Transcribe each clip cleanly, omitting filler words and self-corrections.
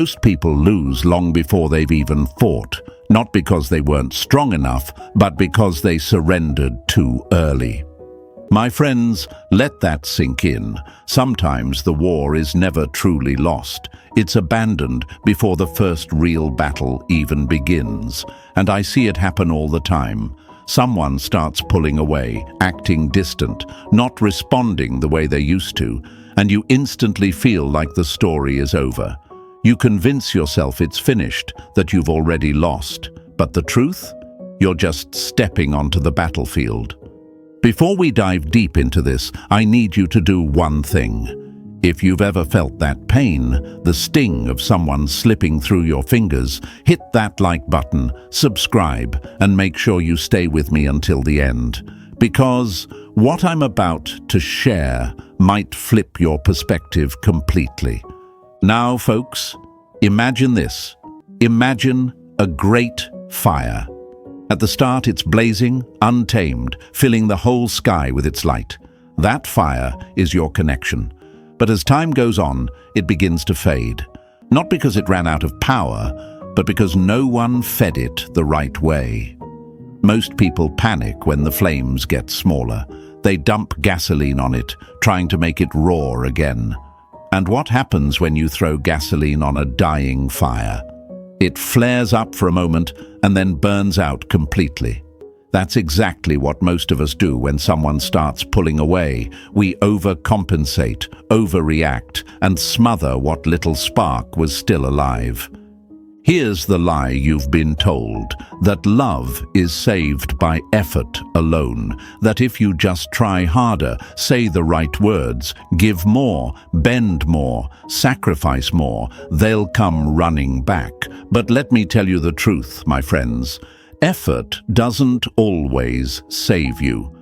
Most people lose long before they've even fought, not because they weren't strong enough, but because they surrendered too early. My friends, let that sink in. Sometimes the war is never truly lost. It's abandoned before the first real battle even begins. And I see it happen all the time. Someone starts pulling away, acting distant, not responding the way they used to, and you instantly feel like the story is over. You convince yourself it's finished, that you've already lost. But the truth? You're just stepping onto the battlefield. Before we dive deep into this, I need you to do one thing. If you've ever felt that pain, the sting of someone slipping through your fingers, hit that like button, subscribe, and make sure you stay with me until the end. Because what I'm about to share might flip your perspective completely. Now, folks, imagine this. Imagine a great fire. At the start, it's blazing, untamed, filling the whole sky with its light. That fire is your connection. But as time goes on, it begins to fade. Not because it ran out of power, but because no one fed it the right way. Most people panic when the flames get smaller. They dump gasoline on it, trying to make it roar again. And what happens when you throw gasoline on a dying fire? It flares up for a moment and then burns out completely. That's exactly what most of us do when someone starts pulling away. We overcompensate, overreact, and smother what little spark was still alive. Here's the lie you've been told, that love is saved by effort alone, that if you just try harder, say the right words, give more, bend more, sacrifice more, they'll come running back. But let me tell you the truth, my friends. Effort doesn't always save you.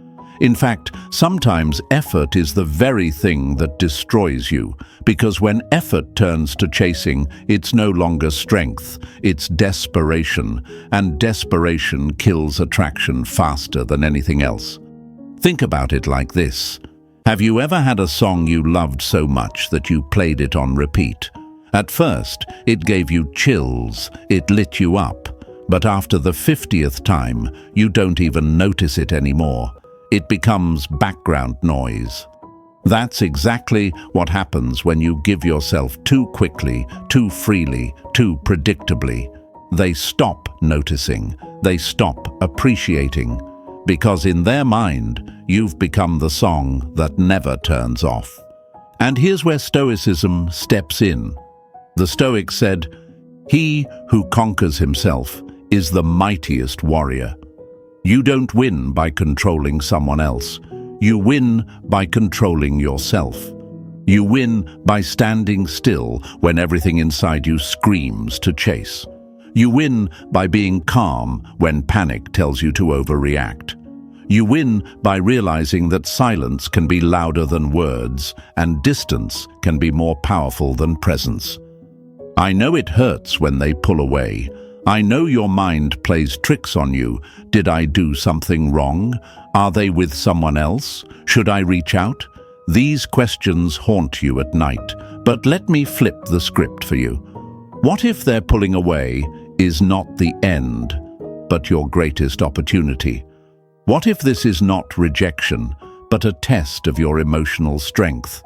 In fact, sometimes effort is the very thing that destroys you, because when effort turns to chasing, it's no longer strength, it's desperation, and desperation kills attraction faster than anything else. Think about it like this. Have you ever had a song you loved so much that you played it on repeat? At first, it gave you chills, it lit you up, but after the 50th time, you don't even notice it anymore. It becomes background noise. That's exactly what happens when you give yourself too quickly, too freely, too predictably. They stop noticing, they stop appreciating, because in their mind, you've become the song that never turns off. And here's where Stoicism steps in. The Stoics said, "He who conquers himself is the mightiest warrior." You don't win by controlling someone else. You win by controlling yourself. You win by standing still when everything inside you screams to chase. You win by being calm when panic tells you to overreact. You win by realizing that silence can be louder than words and distance can be more powerful than presence. I know it hurts when they pull away. I know your mind plays tricks on you. Did I do something wrong? Are they with someone else? Should I reach out? These questions haunt you at night. But let me flip the script for you. What if their pulling away is not the end, but your greatest opportunity? What if this is not rejection, but a test of your emotional strength?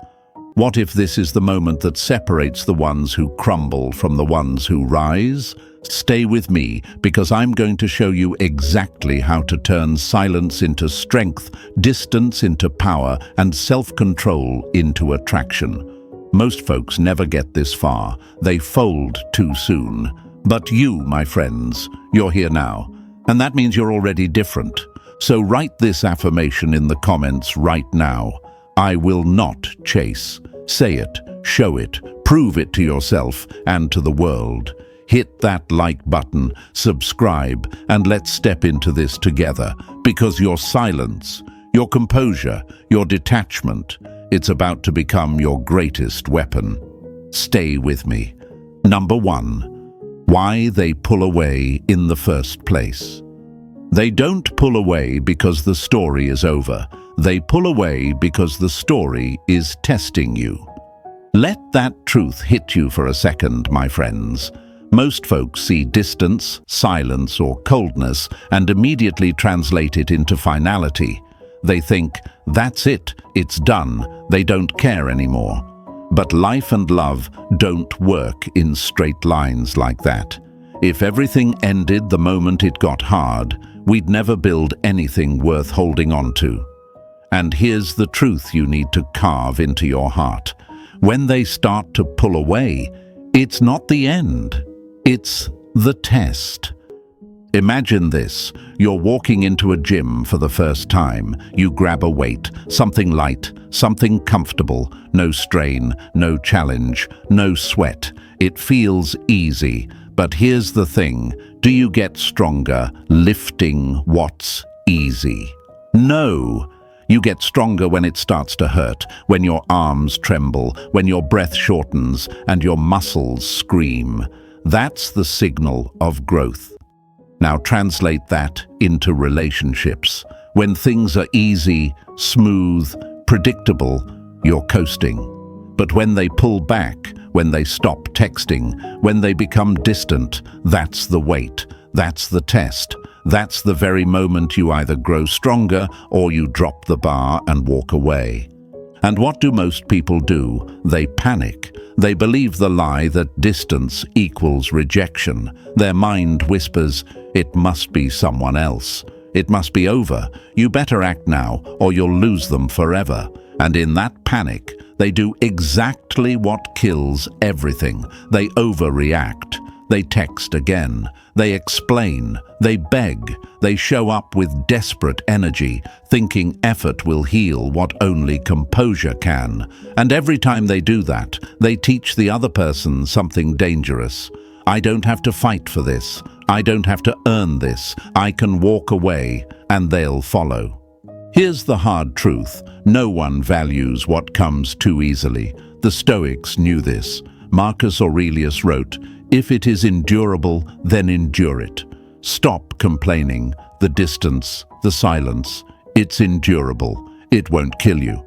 What if this is the moment that separates the ones who crumble from the ones who rise? Stay with me, because I'm going to show you exactly how to turn silence into strength, distance into power, and self-control into attraction. Most folks never get this far. They fold too soon. But you, my friends, you're here now. And that means you're already different. So write this affirmation in the comments right now. I will not chase. Say it, show it, prove it to yourself and to the world. Hit that like button, subscribe, and let's step into this together, because your silence, your composure, your detachment, it's about to become your greatest weapon. Stay with me. Number 1, why they pull away in the first place. They don't pull away because the story is over. They pull away because the story is testing you. Let that truth hit you for a second, my friends. Most folks see distance, silence, or coldness and immediately translate it into finality. They think, that's it, it's done, they don't care anymore. But life and love don't work in straight lines like that. If everything ended the moment it got hard, we'd never build anything worth holding on to. And here's the truth you need to carve into your heart. When they start to pull away, it's not the end, it's the test. Imagine this. You're walking into a gym for the first time. You grab a weight, something light, something comfortable. No strain, no challenge, no sweat. It feels easy. But here's the thing. Do you get stronger lifting what's easy? No. You get stronger when it starts to hurt, when your arms tremble, when your breath shortens, and your muscles scream. That's the signal of growth. Now translate that into relationships. When things are easy, smooth, predictable, you're coasting. But when they pull back, when they stop texting, when they become distant, that's the wait, that's the test. That's the very moment you either grow stronger or you drop the bar and walk away. And what do most people do? They panic. They believe the lie that distance equals rejection. Their mind whispers, it must be someone else. It must be over. You better act now or you'll lose them forever. And in that panic, they do exactly what kills everything. They overreact. They text again. They explain. They beg. They show up with desperate energy, thinking effort will heal what only composure can. And every time they do that, they teach the other person something dangerous. I don't have to fight for this. I don't have to earn this. I can walk away, and they'll follow. Here's the hard truth. No one values what comes too easily. The Stoics knew this. Marcus Aurelius wrote, "If it is endurable, then endure it." Stop complaining. The distance, the silence, it's endurable. It won't kill you.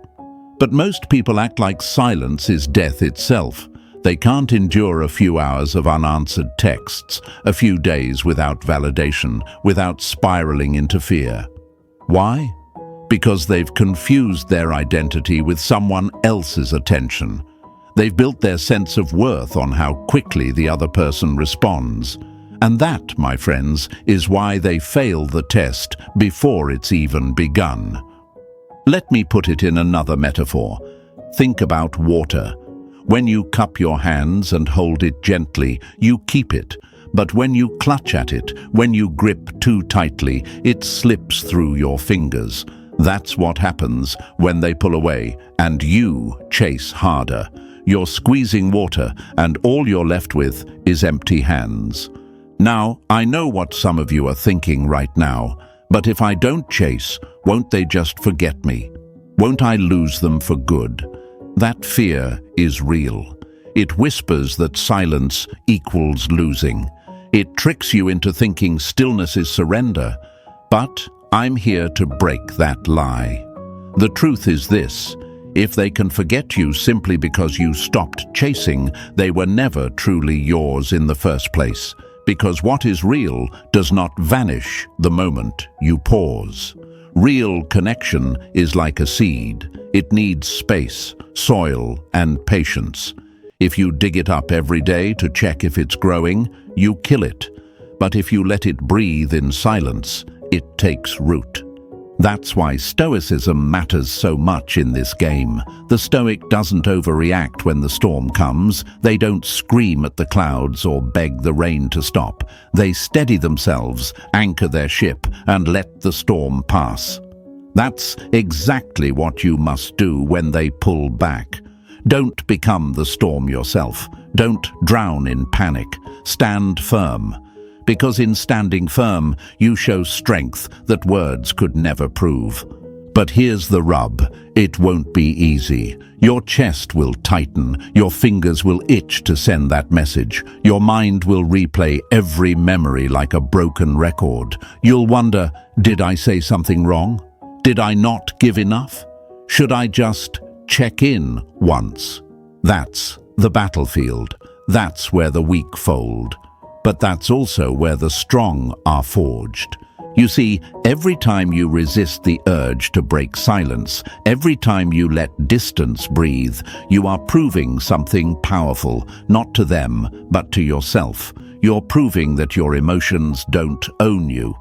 But most people act like silence is death itself. They can't endure a few hours of unanswered texts, a few days without validation, without spiraling into fear. Why? Because they've confused their identity with someone else's attention. They've built their sense of worth on how quickly the other person responds. And that, my friends, is why they fail the test before it's even begun. Let me put it in another metaphor. Think about water. When you cup your hands and hold it gently, you keep it. But when you clutch at it, when you grip too tightly, it slips through your fingers. That's what happens when they pull away and you chase harder. You're squeezing water and all you're left with is empty hands. Now, I know what some of you are thinking right now, but if I don't chase, won't they just forget me? Won't I lose them for good? That fear is real. It whispers that silence equals losing. It tricks you into thinking stillness is surrender. But I'm here to break that lie. The truth is this. If they can forget you simply because you stopped chasing, they were never truly yours in the first place. Because what is real does not vanish the moment you pause. Real connection is like a seed. It needs space, soil, and patience. If you dig it up every day to check if it's growing, you kill it. But if you let it breathe in silence, it takes root. That's why Stoicism matters so much in this game. The Stoic doesn't overreact when the storm comes. They don't scream at the clouds or beg the rain to stop. They steady themselves, anchor their ship, and let the storm pass. That's exactly what you must do when they pull back. Don't become the storm yourself. Don't drown in panic. Stand firm. Because in standing firm, you show strength that words could never prove. But here's the rub. It won't be easy. Your chest will tighten. Your fingers will itch to send that message. Your mind will replay every memory like a broken record. You'll wonder, did I say something wrong? Did I not give enough? Should I just check in once? That's the battlefield. That's where the weak fold. But that's also where the strong are forged. You see, every time you resist the urge to break silence, every time you let distance breathe, you are proving something powerful, not to them, but to yourself. You're proving that your emotions don't own you.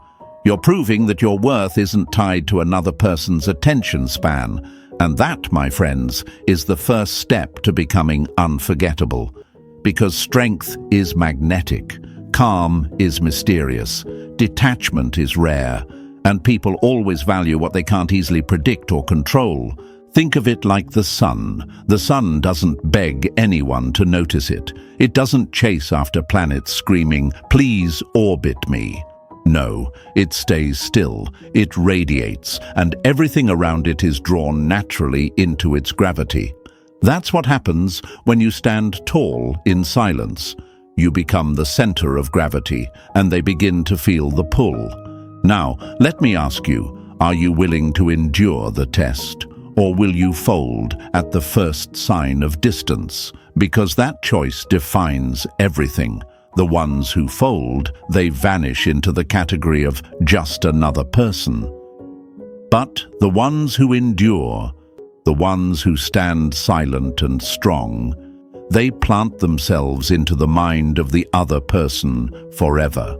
You're proving that your worth isn't tied to another person's attention span. And that, my friends, is the first step to becoming unforgettable. Because strength is magnetic, calm is mysterious, detachment is rare, and people always value what they can't easily predict or control. Think of it like the sun. The sun doesn't beg anyone to notice it. It doesn't chase after planets screaming, "Please orbit me." No, it stays still, it radiates, and everything around it is drawn naturally into its gravity. That's what happens when you stand tall in silence. You become the center of gravity, and they begin to feel the pull. Now, let me ask you, are you willing to endure the test? Or will you fold at the first sign of distance? Because that choice defines everything. The ones who fold, they vanish into the category of just another person. But the ones who endure, the ones who stand silent and strong, they plant themselves into the mind of the other person forever.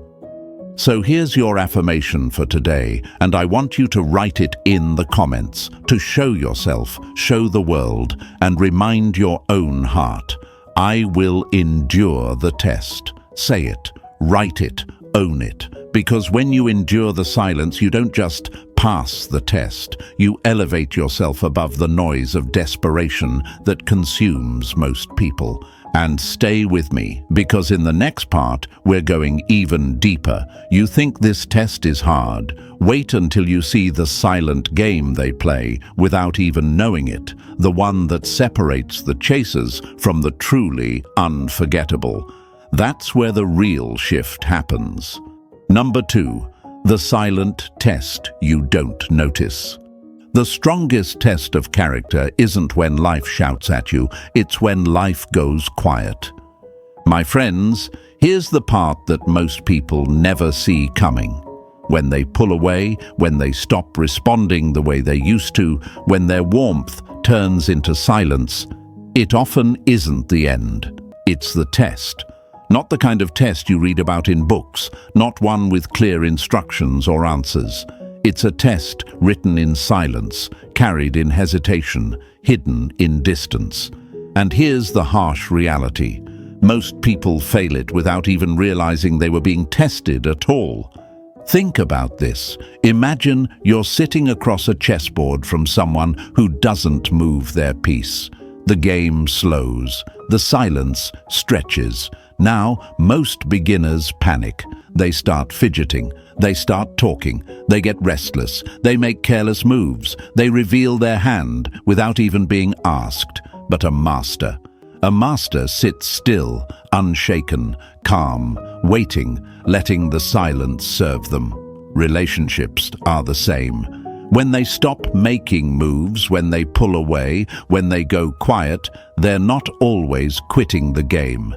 So here's your affirmation for today, and I want you to write it in the comments to show yourself, show the world, and remind your own heart. I will endure the test. Say it, write it, own it. Because when you endure the silence, you don't just pass the test. You elevate yourself above the noise of desperation that consumes most people. And stay with me, because in the next part, we're going even deeper. You think this test is hard? Wait until you see the silent game they play without even knowing it, the one that separates the chasers from the truly unforgettable. That's where the real shift happens. Number 2, the silent test you don't notice. The strongest test of character isn't when life shouts at you, it's when life goes quiet. My friends, here's the part that most people never see coming. When they pull away, when they stop responding the way they used to, when their warmth turns into silence, it often isn't the end. It's the test. Not the kind of test you read about in books, not one with clear instructions or answers. It's a test written in silence, carried in hesitation, hidden in distance. And here's the harsh reality. Most people fail it without even realizing they were being tested at all. Think about this. Imagine you're sitting across a chessboard from someone who doesn't move their piece. The game slows. The silence stretches. Now, most beginners panic. They start fidgeting. They start talking. They get restless. They make careless moves. They reveal their hand without even being asked. But a master sits still, unshaken, calm, waiting, letting the silence serve them. Relationships are the same. When they stop making moves, when they pull away, when they go quiet, they're not always quitting the game.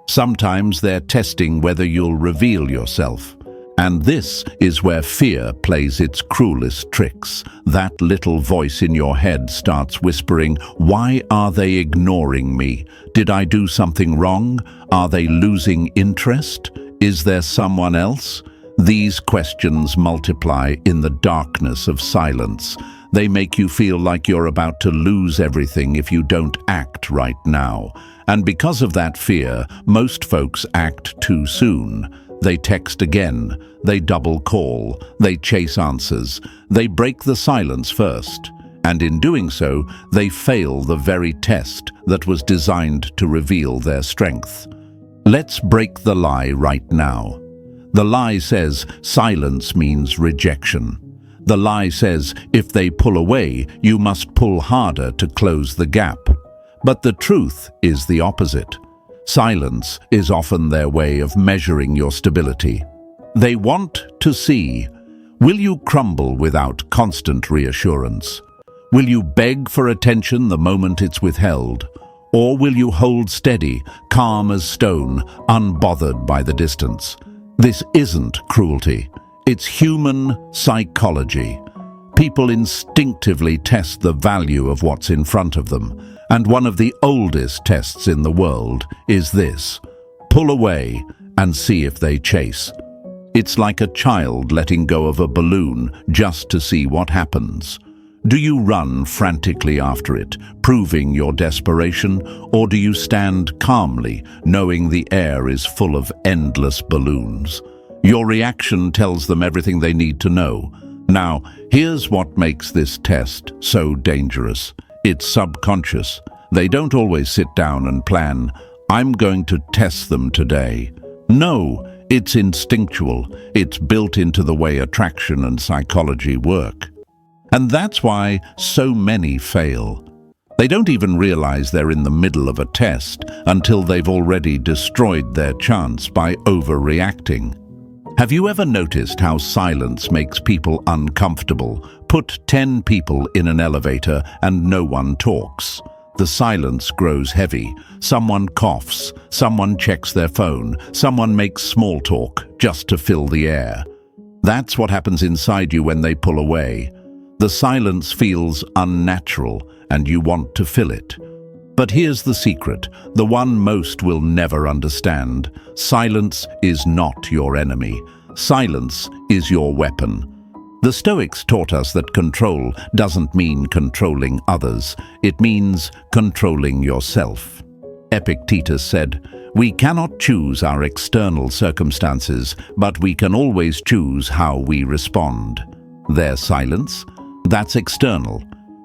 Sometimes they're testing whether you'll reveal yourself. And this is where fear plays its cruelest tricks. That little voice in your head starts whispering, "Why are they ignoring me? Did I do something wrong? Are they losing interest? Is there someone else?" These questions multiply in the darkness of silence. They make you feel like you're about to lose everything if you don't act right now. And because of that fear, most folks act too soon. They text again, they double call, they chase answers, they break the silence first. And in doing so, they fail the very test that was designed to reveal their strength. Let's break the lie right now. The lie says silence means rejection. The lie says if they pull away, you must pull harder to close the gap. But the truth is the opposite. Silence is often their way of measuring your stability. They want to see, will you crumble without constant reassurance? Will you beg for attention the moment it's withheld? Or will you hold steady, calm as stone, unbothered by the distance? This isn't cruelty. It's human psychology. People instinctively test the value of what's in front of them, and one of the oldest tests in the world is this: pull away and see if they chase. It's like a child letting go of a balloon just to see what happens. Do you run frantically after it, proving your desperation, or do you stand calmly, knowing the air is full of endless balloons? Your reaction tells them everything they need to know. Now, here's what makes this test so dangerous. It's subconscious. They don't always sit down and plan, "I'm going to test them today." No, it's instinctual. It's built into the way attraction and psychology work. And that's why so many fail. They don't even realize they're in the middle of a test until they've already destroyed their chance by overreacting. Have you ever noticed how silence makes people uncomfortable? Put 10 people in an elevator and no one talks. The silence grows heavy. Someone coughs, someone checks their phone, someone makes small talk just to fill the air. That's what happens inside you when they pull away. The silence feels unnatural, and you want to fill it. But here's the secret, the one most will never understand. Silence is not your enemy. Silence is your weapon. The Stoics taught us that control doesn't mean controlling others. It means controlling yourself. Epictetus said, "We cannot choose our external circumstances, but we can always choose how we respond." Their silence? That's external.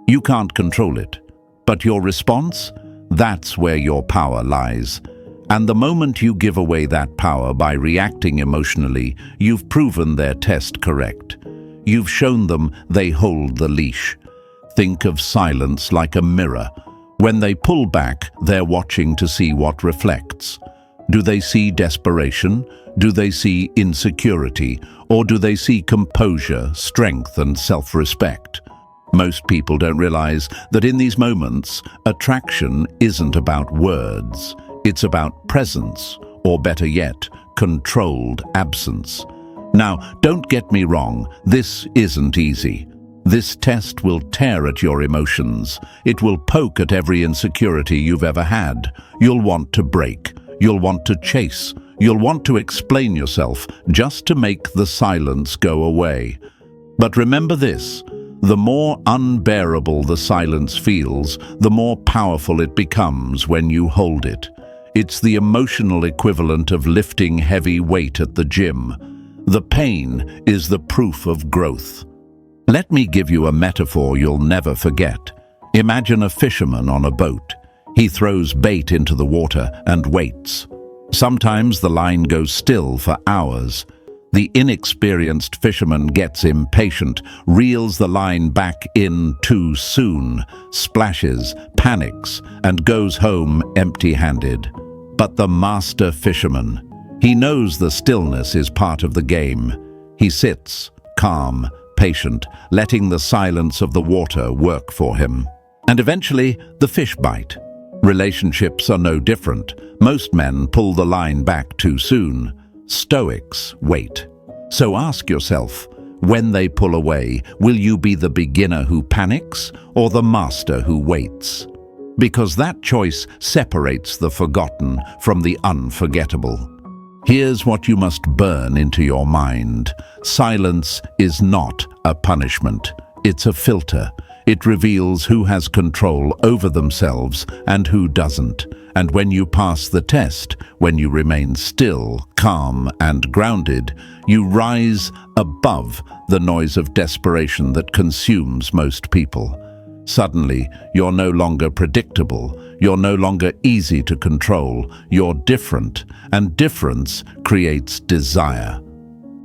You can't control it. But your response? That's where your power lies. And the moment you give away that power by reacting emotionally, you've proven their test correct. You've shown them they hold the leash. Think of silence like a mirror. When they pull back, they're watching to see what reflects. Do they see desperation? Do they see insecurity? Or do they see composure, strength, and self-respect? Most people don't realize that in these moments, attraction isn't about words. It's about presence, or better yet, controlled absence. Now, don't get me wrong, this isn't easy. This test will tear at your emotions. It will poke at every insecurity you've ever had. You'll want to break. You'll want to chase. You'll want to explain yourself just to make the silence go away. But remember this, the more unbearable the silence feels, the more powerful it becomes when you hold it. It's the emotional equivalent of lifting heavy weight at the gym. The pain is the proof of growth. Let me give you a metaphor you'll never forget. Imagine a fisherman on a boat. He throws bait into the water and waits. Sometimes the line goes still for hours. The inexperienced fisherman gets impatient, reels the line back in too soon, splashes, panics, and goes home empty-handed. But the master fisherman, he knows the stillness is part of the game. He sits, calm, patient, letting the silence of the water work for him. And eventually, the fish bite. Relationships are no different. Most men pull the line back too soon. Stoics wait. So ask yourself, when they pull away, will you be the beginner who panics or the master who waits? Because that choice separates the forgotten from the unforgettable. Here's what you must burn into your mind. Silence is not a punishment. It's a filter. It reveals who has control over themselves and who doesn't. And when you pass the test, when you remain still, calm, and grounded, you rise above the noise of desperation that consumes most people. Suddenly, you're no longer predictable. You're no longer easy to control. You're different, and difference creates desire.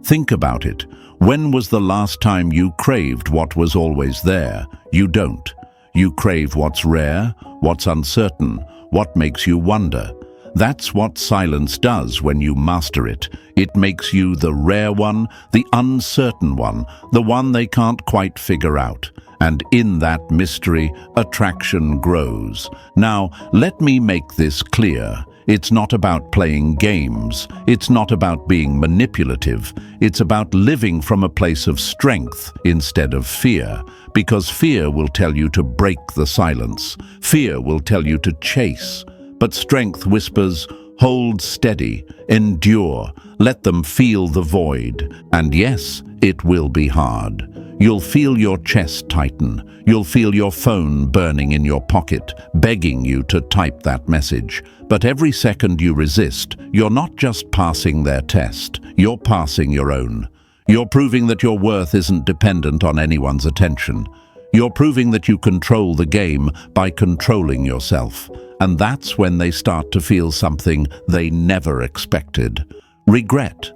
Think about it. When was the last time you craved what was always there? You don't. You crave what's rare, what's uncertain, what makes you wonder. That's what silence does when you master it. It makes you the rare one, the uncertain one, the one they can't quite figure out. And in that mystery, attraction grows. Now, let me make this clear. It's not about playing games. It's not about being manipulative. It's about living from a place of strength instead of fear. Because fear will tell you to break the silence. Fear will tell you to chase. But strength whispers, hold steady, endure, let them feel the void. And yes, it will be hard. You'll feel your chest tighten. You'll feel your phone burning in your pocket, begging you to type that message. But every second you resist, you're not just passing their test, you're passing your own. You're proving that your worth isn't dependent on anyone's attention. You're proving that you control the game by controlling yourself. And that's when they start to feel something they never expected: regret.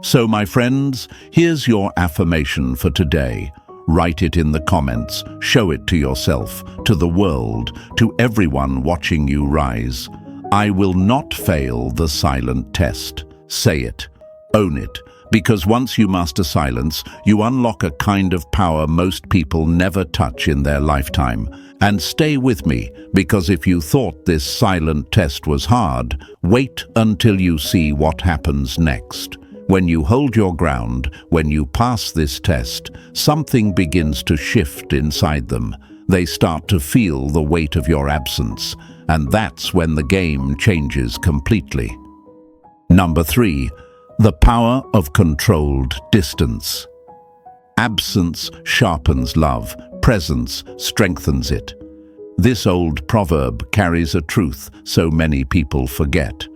So, my friends, here's your affirmation for today. Write it in the comments, show it to yourself, to the world, to everyone watching you rise. I will not fail the silent test. Say it, own it, because once you master silence, you unlock a kind of power most people never touch in their lifetime. And stay with me, because if you thought this silent test was hard, wait until you see what happens next. When you hold your ground, when you pass this test, something begins to shift inside them. They start to feel the weight of your absence, and that's when the game changes completely. Number 3, the power of controlled distance. Absence sharpens love, presence strengthens it. This old proverb carries a truth so many people forget.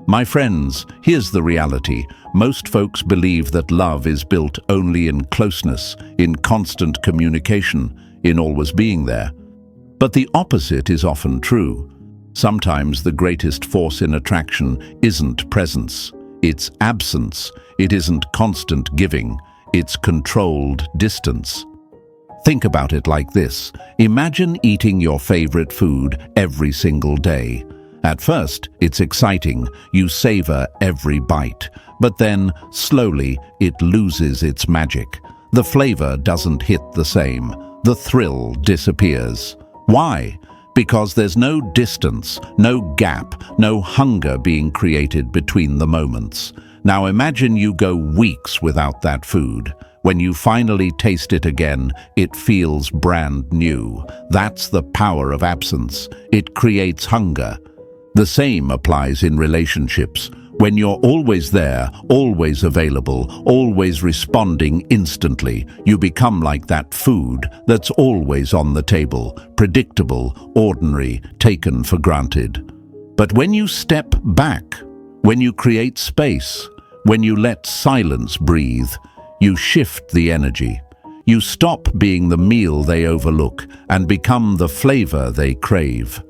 My friends, here's the reality. Most folks believe that love is built only in closeness, in constant communication, in always being there. But the opposite is often true. Sometimes the greatest force in attraction isn't presence, it's absence. It isn't constant giving, it's controlled distance. Think about it like this. Imagine eating your favorite food every single day. At first, it's exciting. You savor every bite. But then, slowly, it loses its magic. The flavor doesn't hit the same. The thrill disappears. Why? Because there's no distance, no gap, no hunger being created between the moments. Now imagine you go weeks without that food. When you finally taste it again, it feels brand new. That's the power of absence. It creates hunger. The same applies in relationships. When you're always there, always available, always responding instantly, you become like that food that's always on the table, predictable, ordinary, taken for granted. But when you step back, when you create space, when you let silence breathe, you shift the energy. You stop being the meal they overlook and become the flavor they crave.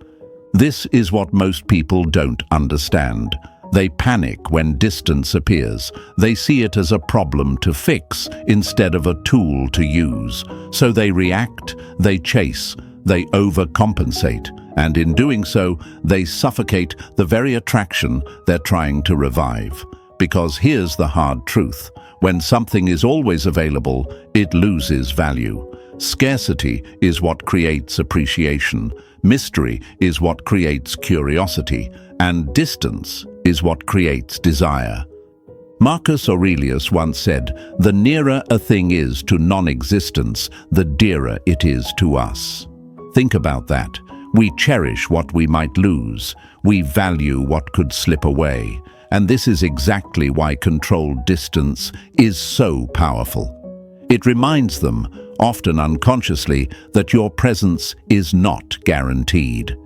This is what most people don't understand. They panic when distance appears. They see it as a problem to fix instead of a tool to use. So they react, they chase, they overcompensate, and in doing so, they suffocate the very attraction they're trying to revive. Because here's the hard truth. When something is always available, it loses value. Scarcity is what creates appreciation. Mystery is what creates curiosity. And distance is what creates desire. Marcus Aurelius once said, "The nearer a thing is to non-existence, the dearer it is to us." Think about that. We cherish what we might lose. We value what could slip away. And this is exactly why controlled distance is so powerful. It reminds them, often unconsciously, that your presence is not guaranteed.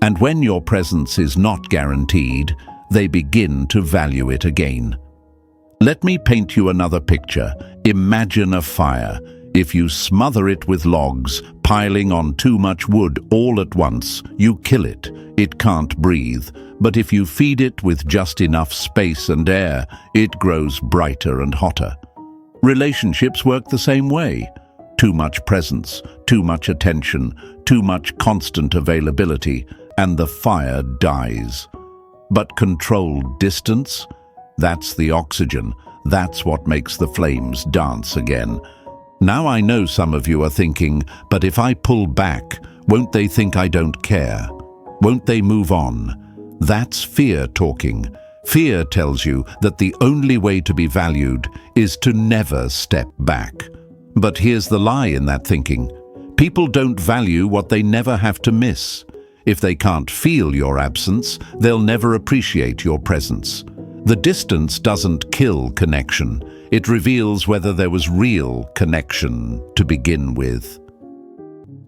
And when your presence is not guaranteed, they begin to value it again. Let me paint you another picture. Imagine a fire. If you smother it with logs, piling on too much wood all at once, you kill it. It can't breathe. But if you feed it with just enough space and air, it grows brighter and hotter. Relationships work the same way. Too much presence, too much attention, too much constant availability, and the fire dies. But controlled distance, that's the oxygen. That's what makes the flames dance again. Now I know some of you are thinking, but if I pull back, won't they think I don't care? Won't they move on? That's fear talking. Fear tells you that the only way to be valued is to never step back. But here's the lie in that thinking. People don't value what they never have to miss. If they can't feel your absence, they'll never appreciate your presence. The distance doesn't kill connection. It reveals whether there was real connection to begin with.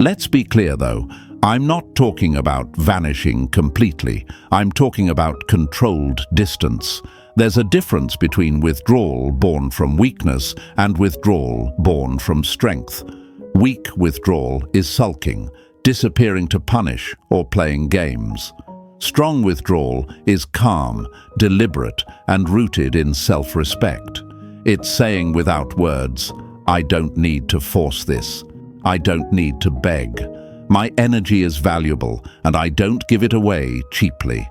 Let's be clear though, I'm not talking about vanishing completely. I'm talking about controlled distance. There's a difference between withdrawal born from weakness and withdrawal born from strength. Weak withdrawal is sulking, disappearing to punish, or playing games. Strong withdrawal is calm, deliberate, and rooted in self-respect. It's saying without words, I don't need to force this. I don't need to beg. My energy is valuable, and I don't give it away cheaply.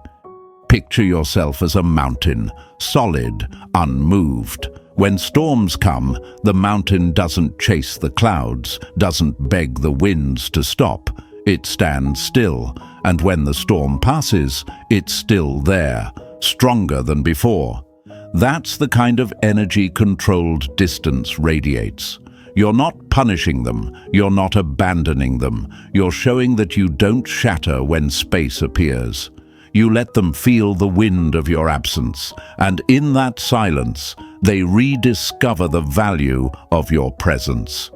Picture yourself as a mountain, solid, unmoved. When storms come, the mountain doesn't chase the clouds, doesn't beg the winds to stop. It stands still, and when the storm passes, it's still there, stronger than before. That's the kind of energy-controlled distance radiates. You're not punishing them, you're not abandoning them. You're showing that you don't shatter when space appears. You let them feel the wind of your absence, and in that silence, they rediscover the value of your presence.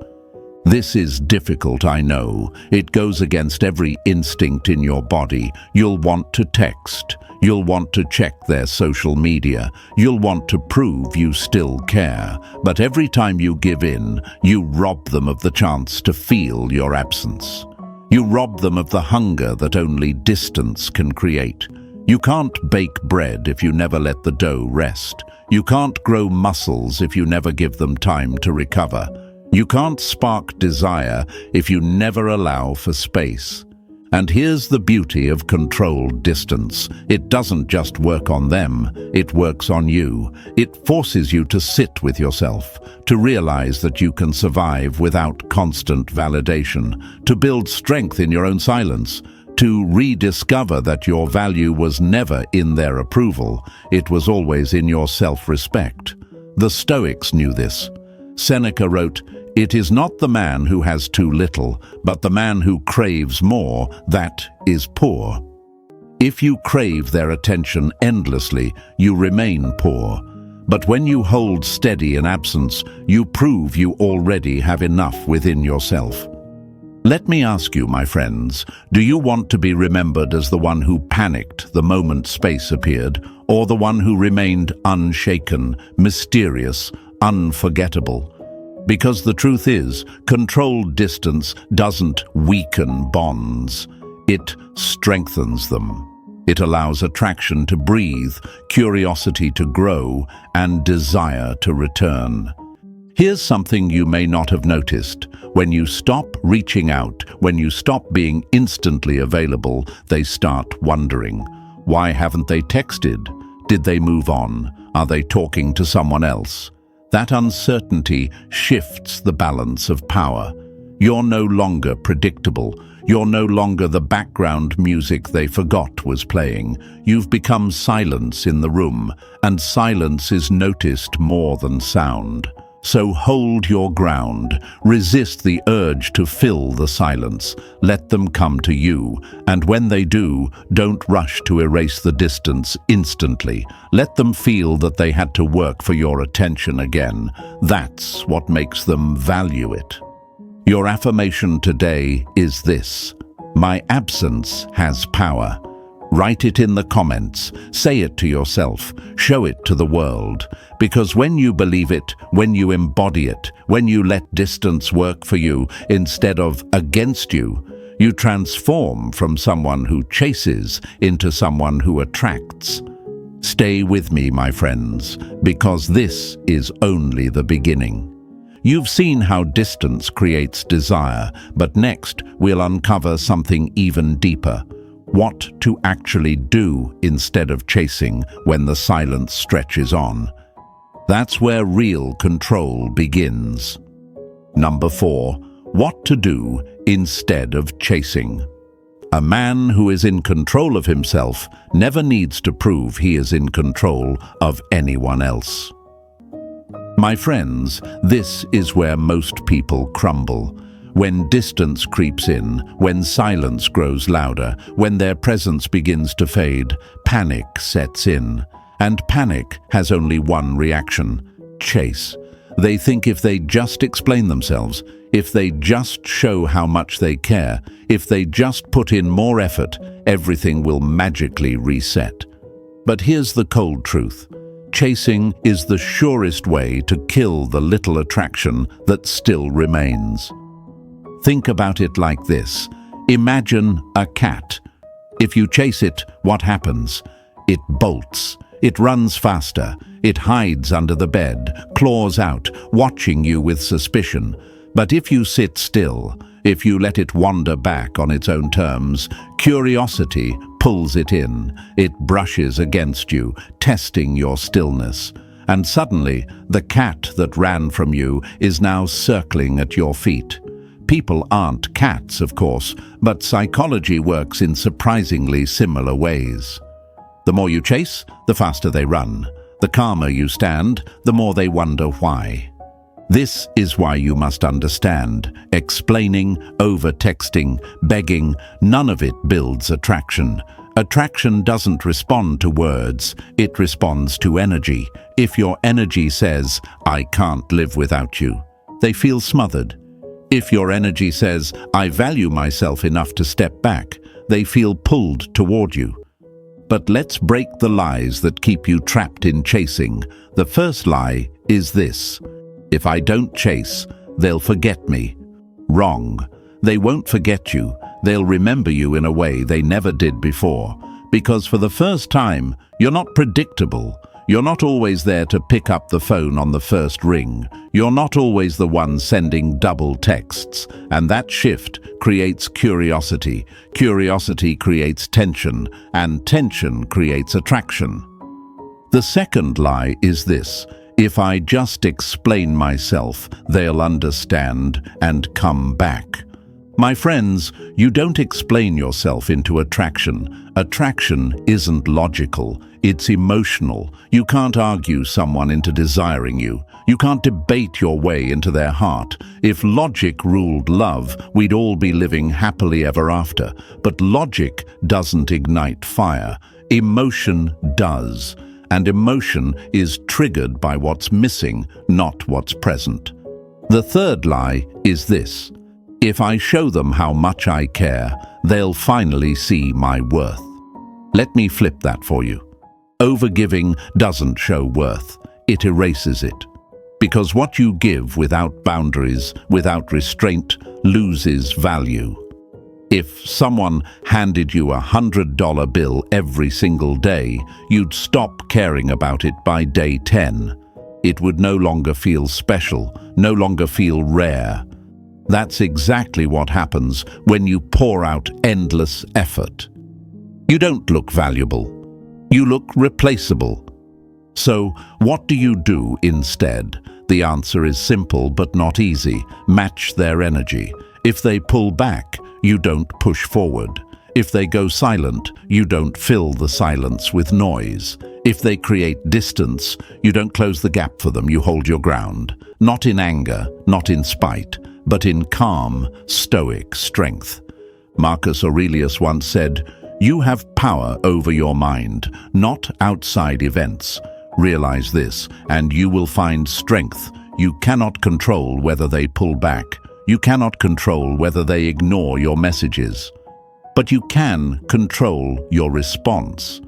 This is difficult, I know. It goes against every instinct in your body. You'll want to text. You'll want to check their social media. You'll want to prove you still care. But every time you give in, you rob them of the chance to feel your absence. You rob them of the hunger that only distance can create. You can't bake bread if you never let the dough rest. You can't grow muscles if you never give them time to recover. You can't spark desire if you never allow for space. And here's the beauty of controlled distance. It doesn't just work on them, it works on you. It forces you to sit with yourself, to realize that you can survive without constant validation, to build strength in your own silence, to rediscover that your value was never in their approval, it was always in your self-respect. The Stoics knew this. Seneca wrote, "It is not the man who has too little, but the man who craves more that is poor." If you crave their attention endlessly, you remain poor. But when you hold steady in absence, you prove you already have enough within yourself. Let me ask you, my friends, do you want to be remembered as the one who panicked the moment space appeared, or the one who remained unshaken, mysterious, unforgettable? Because the truth is, controlled distance doesn't weaken bonds. It strengthens them. It allows attraction to breathe, curiosity to grow, and desire to return. Here's something you may not have noticed. When you stop reaching out, when you stop being instantly available, they start wondering. Why haven't they texted? Did they move on? Are they talking to someone else? That uncertainty shifts the balance of power. You're no longer predictable. You're no longer the background music they forgot was playing. You've become silence in the room, and silence is noticed more than sound. So hold your ground. Resist the urge to fill the silence. Let them come to you, and when they do, don't rush to erase the distance instantly. Let them feel that they had to work for your attention again. That's what makes them value it. Your affirmation today is this: my absence has power. Write it in the comments, say it to yourself, show it to the world. Because when you believe it, when you embody it, when you let distance work for you instead of against you, you transform from someone who chases into someone who attracts. Stay with me, my friends, because this is only the beginning. You've seen how distance creates desire, but next we'll uncover something even deeper. What to actually do instead of chasing when the silence stretches on. That's where real control begins. Number 4. What to do instead of chasing. A man who is in control of himself never needs to prove he is in control of anyone else. My friends, this is where most people crumble. When distance creeps in, when silence grows louder, when their presence begins to fade, panic sets in. And panic has only one reaction: chase. They think if they just explain themselves, if they just show how much they care, if they just put in more effort, everything will magically reset. But here's the cold truth. Chasing is the surest way to kill the little attraction that still remains. Think about it like this. Imagine a cat. If you chase it, what happens? It bolts. It runs faster. It hides under the bed, claws out, watching you with suspicion. But if you sit still, if you let it wander back on its own terms, curiosity pulls it in. It brushes against you, testing your stillness. And suddenly, the cat that ran from you is now circling at your feet. People aren't cats, of course, but psychology works in surprisingly similar ways. The more you chase, the faster they run. The calmer you stand, the more they wonder why. This is why you must understand. Explaining, over-texting, begging, none of it builds attraction. Attraction doesn't respond to words, it responds to energy. If your energy says, "I can't live without you," they feel smothered. If your energy says, "I value myself enough to step back," they feel pulled toward you. But let's break the lies that keep you trapped in chasing. The first lie is this: if I don't chase, they'll forget me. Wrong. They won't forget you. They'll remember you in a way they never did before. Because for the first time, you're not predictable. You're not always there to pick up the phone on the first ring. You're not always the one sending double texts. And that shift creates curiosity. Curiosity creates tension, and tension creates attraction. The second lie is this: if I just explain myself, they'll understand and come back. My friends, you don't explain yourself into attraction. Attraction isn't logical, it's emotional. You can't argue someone into desiring you. You can't debate your way into their heart. If logic ruled love, we'd all be living happily ever after. But logic doesn't ignite fire. Emotion does. And emotion is triggered by what's missing, not what's present. The third lie is this: if I show them how much I care, they'll finally see my worth. Let me flip that for you. Overgiving doesn't show worth, it erases it. Because what you give without boundaries, without restraint, loses value. If someone handed you $100 bill every single day, you'd stop caring about it by day 10. It would no longer feel special, no longer feel rare. That's exactly what happens when you pour out endless effort. You don't look valuable. You look replaceable. So, what do you do instead? The answer is simple but not easy. Match their energy. If they pull back, you don't push forward. If they go silent, you don't fill the silence with noise. If they create distance, you don't close the gap for them, you hold your ground. Not in anger, not in spite, but in calm, stoic strength. Marcus Aurelius once said, "You have power over your mind, not outside events. Realize this, and you will find strength. You cannot control whether they pull back. You cannot control whether they ignore your messages. But you can control your response.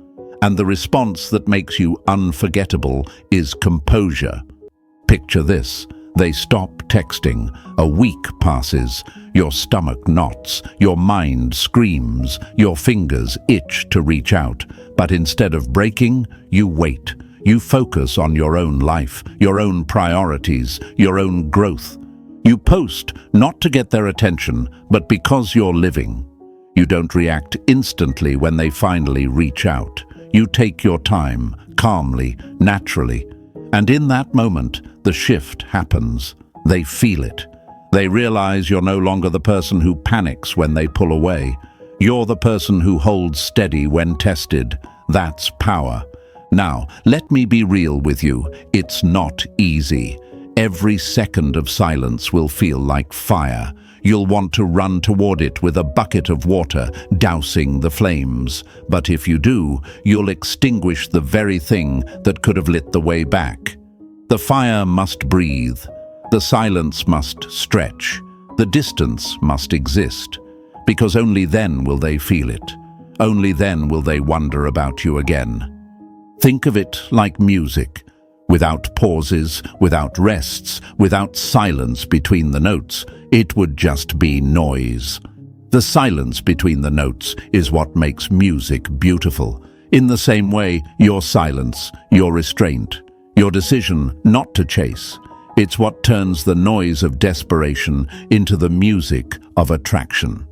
And the response that makes you unforgettable is composure." Picture this. They stop texting. A week passes. Your stomach knots. Your mind screams. Your fingers itch to reach out. But instead of breaking, you wait. You focus on your own life, your own priorities, your own growth. You post not to get their attention, but because you're living. You don't react instantly when they finally reach out. You take your time, calmly, naturally. And in that moment, the shift happens. They feel it. They realize you're no longer the person who panics when they pull away. You're the person who holds steady when tested. That's power. Now, let me be real with you. It's not easy. Every second of silence will feel like fire. You'll want to run toward it with a bucket of water, dousing the flames. But if you do, you'll extinguish the very thing that could have lit the way back. The fire must breathe. The silence must stretch. The distance must exist. Because only then will they feel it. Only then will they wonder about you again. Think of it like music. Without pauses, without rests, without silence between the notes, it would just be noise. The silence between the notes is what makes music beautiful. In the same way, your silence, your restraint, your decision not to chase, it's what turns the noise of desperation into the music of attraction.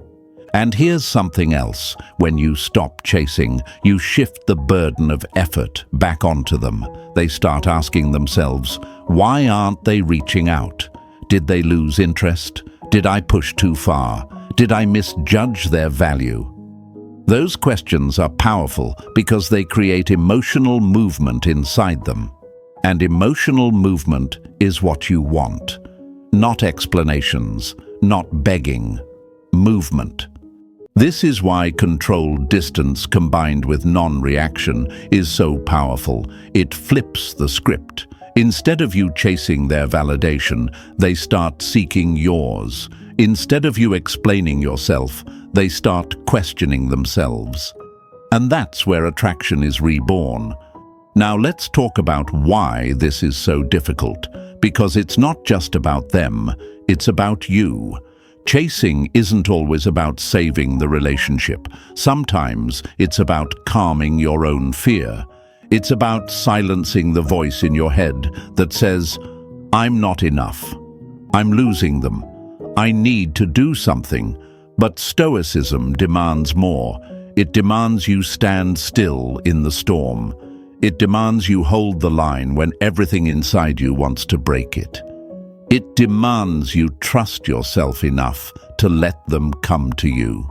And here's something else. When you stop chasing, you shift the burden of effort back onto them. They start asking themselves, why aren't they reaching out? Did they lose interest? Did I push too far? Did I misjudge their value? Those questions are powerful because they create emotional movement inside them. And emotional movement is what you want. Not explanations, not begging. Movement. This is why controlled distance combined with non-reaction is so powerful. It flips the script. Instead of you chasing their validation, they start seeking yours. Instead of you explaining yourself, they start questioning themselves. And that's where attraction is reborn. Now let's talk about why this is so difficult. Because it's not just about them, it's about you. Chasing isn't always about saving the relationship. Sometimes it's about calming your own fear. It's about silencing the voice in your head that says, I'm not enough. I'm losing them. I need to do something. But Stoicism demands more. It demands you stand still in the storm. It demands you hold the line when everything inside you wants to break it. It demands you trust yourself enough to let them come to you.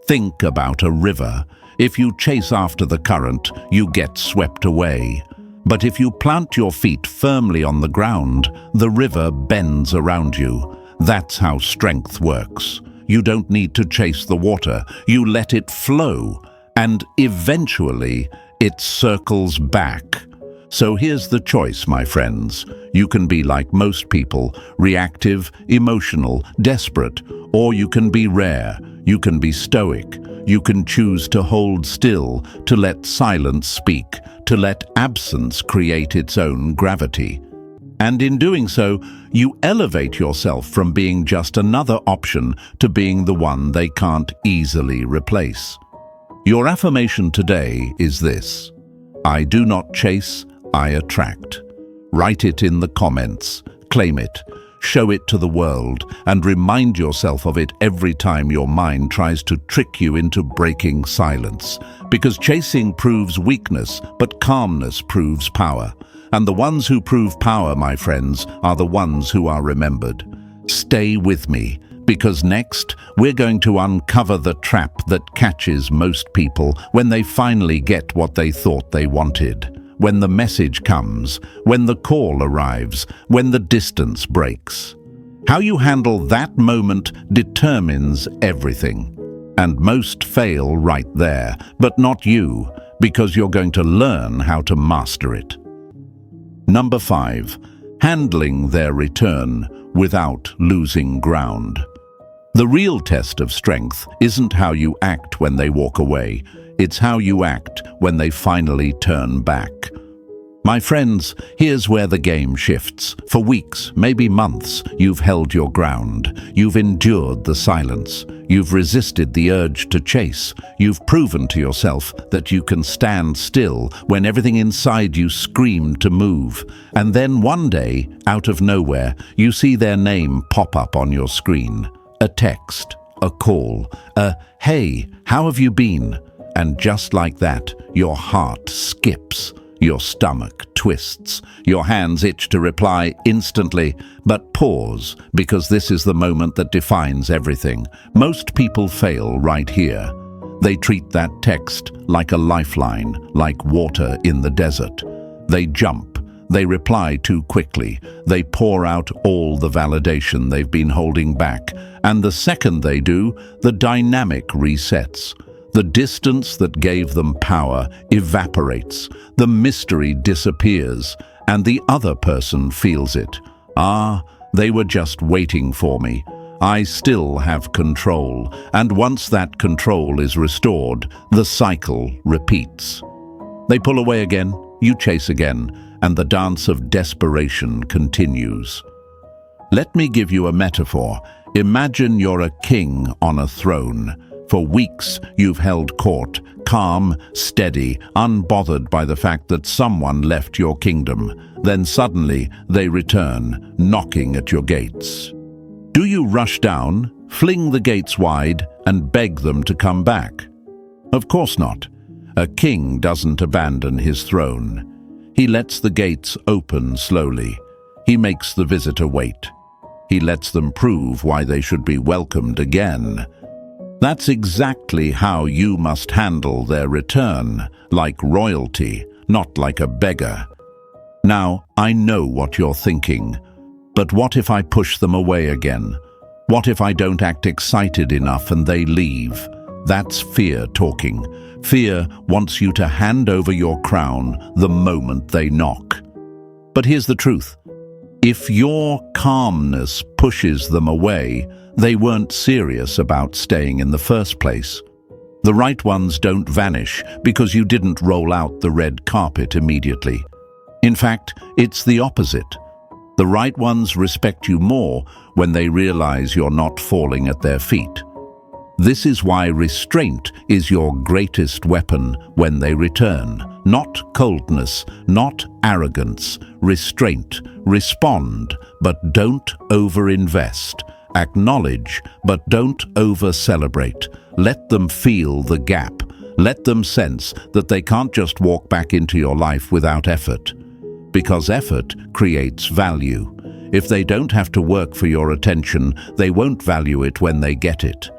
Think about a river. If you chase after the current, you get swept away. But if you plant your feet firmly on the ground, the river bends around you. That's how strength works. You don't need to chase the water. You let it flow, and eventually it circles back. So here's the choice, my friends. You can be like most people, reactive, emotional, desperate, or you can be rare. You can be stoic. You can choose to hold still, to let silence speak, to let absence create its own gravity. And in doing so, you elevate yourself from being just another option to being the one they can't easily replace. Your affirmation today is this: I do not chase, I attract. Write it in the comments, claim it, show it to the world, and remind yourself of it every time your mind tries to trick you into breaking silence. Because chasing proves weakness, but calmness proves power. And the ones who prove power, my friends, are the ones who are remembered. Stay with me, because next we're going to uncover the trap that catches most people when they finally get what they thought they wanted. When the message comes, when the call arrives, when the distance breaks. How you handle that moment determines everything. And most fail right there, but not you, because you're going to learn how to master it. Number 5, handling their return without losing ground. The real test of strength isn't how you act when they walk away. It's how you act when they finally turn back. My friends, here's where the game shifts. For weeks, maybe months, you've held your ground. You've endured the silence. You've resisted the urge to chase. You've proven to yourself that you can stand still when everything inside you screamed to move. And then one day, out of nowhere, you see their name pop up on your screen. A text, a call, a "Hey, how have you been?" And just like that, your heart skips. Your stomach twists. Your hands itch to reply instantly, but pause, because this is the moment that defines everything. Most people fail right here. They treat that text like a lifeline, like water in the desert. They jump. They reply too quickly. They pour out all the validation they've been holding back. And the second they do, the dynamic resets. The distance that gave them power evaporates. The mystery disappears, and the other person feels it. Ah, they were just waiting for me. I still have control, and once that control is restored, the cycle repeats. They pull away again, you chase again, and the dance of desperation continues. Let me give you a metaphor. Imagine you're a king on a throne. For weeks, you've held court, calm, steady, unbothered by the fact that someone left your kingdom. Then suddenly, they return, knocking at your gates. Do you rush down, fling the gates wide, and beg them to come back? Of course not. A king doesn't abandon his throne. He lets the gates open slowly. He makes the visitor wait. He lets them prove why they should be welcomed again. That's exactly how you must handle their return, like royalty, not like a beggar. Now, I know what you're thinking, but what if I push them away again? What if I don't act excited enough and they leave? That's fear talking. Fear wants you to hand over your crown the moment they knock. But here's the truth. If your calmness pushes them away, they weren't serious about staying in the first place. The right ones don't vanish because you didn't roll out the red carpet immediately. In fact, it's the opposite. The right ones respect you more when they realize you're not falling at their feet. This is why restraint is your greatest weapon when they return. Not coldness, not arrogance. Restraint. Respond, but don't overinvest. Acknowledge, but don't over-celebrate. Let them feel the gap. Let them sense that they can't just walk back into your life without effort. Because effort creates value. If they don't have to work for your attention, they won't value it when they get it.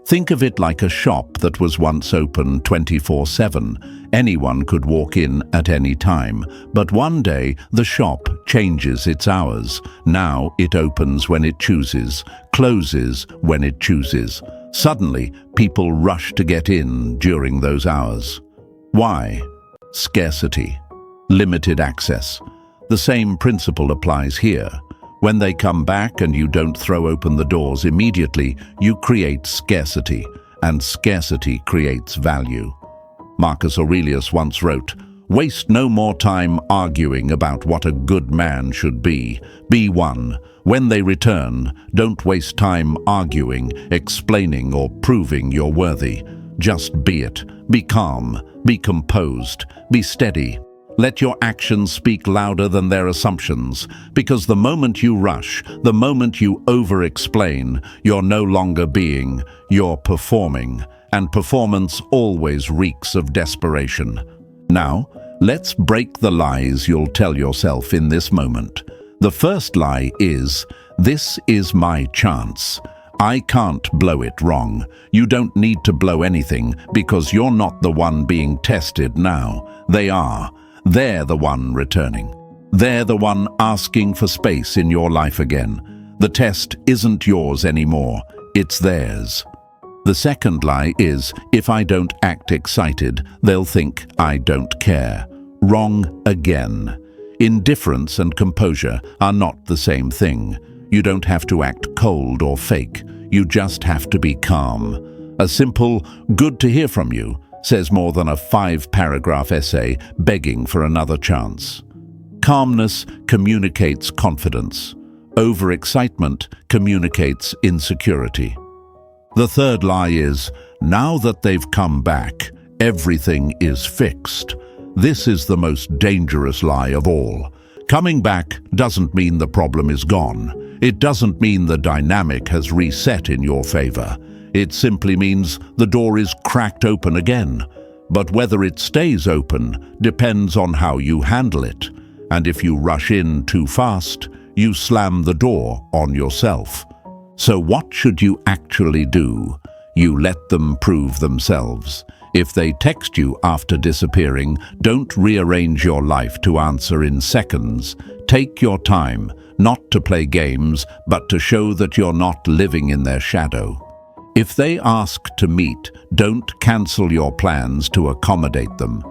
Think of it like a shop that was once open 24/7. Anyone could walk in at any time. But one day, the shop changes its hours. Now it opens when it chooses, closes when it chooses. Suddenly, people rush to get in during those hours. Why? Scarcity. Limited access. The same principle applies here. When they come back and you don't throw open the doors immediately, you create scarcity, and scarcity creates value. Marcus Aurelius once wrote, "Waste no more time arguing about what a good man should be. Be one. When they return, don't waste time arguing, explaining, or proving you're worthy. Just be it. Be calm. Be composed. Be steady. Let your actions speak louder than their assumptions, because the moment you rush, the moment you over-explain, you're no longer being, you're performing, and performance always reeks of desperation. Now, let's break the lies you'll tell yourself in this moment. The first lie is, "This is my chance. I can't blow it wrong." You don't need to blow anything because you're not the one being tested now. They are. They're the one returning. They're the one asking for space in your life again. The test isn't yours anymore. It's theirs. The second lie is, "If I don't act excited, they'll think I don't care." Wrong again. Indifference and composure are not the same thing. You don't have to act cold or fake. You just have to be calm. A simple, "Good to hear from you," says more than a 5-paragraph essay begging for another chance. Calmness communicates confidence. Overexcitement communicates insecurity. The third lie is, "Now that they've come back, everything is fixed." This is the most dangerous lie of all. Coming back doesn't mean the problem is gone. It doesn't mean the dynamic has reset in your favor. It simply means the door is cracked open again. But whether it stays open depends on how you handle it. And if you rush in too fast, you slam the door on yourself. So what should you actually do? You let them prove themselves. If they text you after disappearing, don't rearrange your life to answer in seconds. Take your time, not to play games, but to show that you're not living in their shadow. If they ask to meet, don't cancel your plans to accommodate them.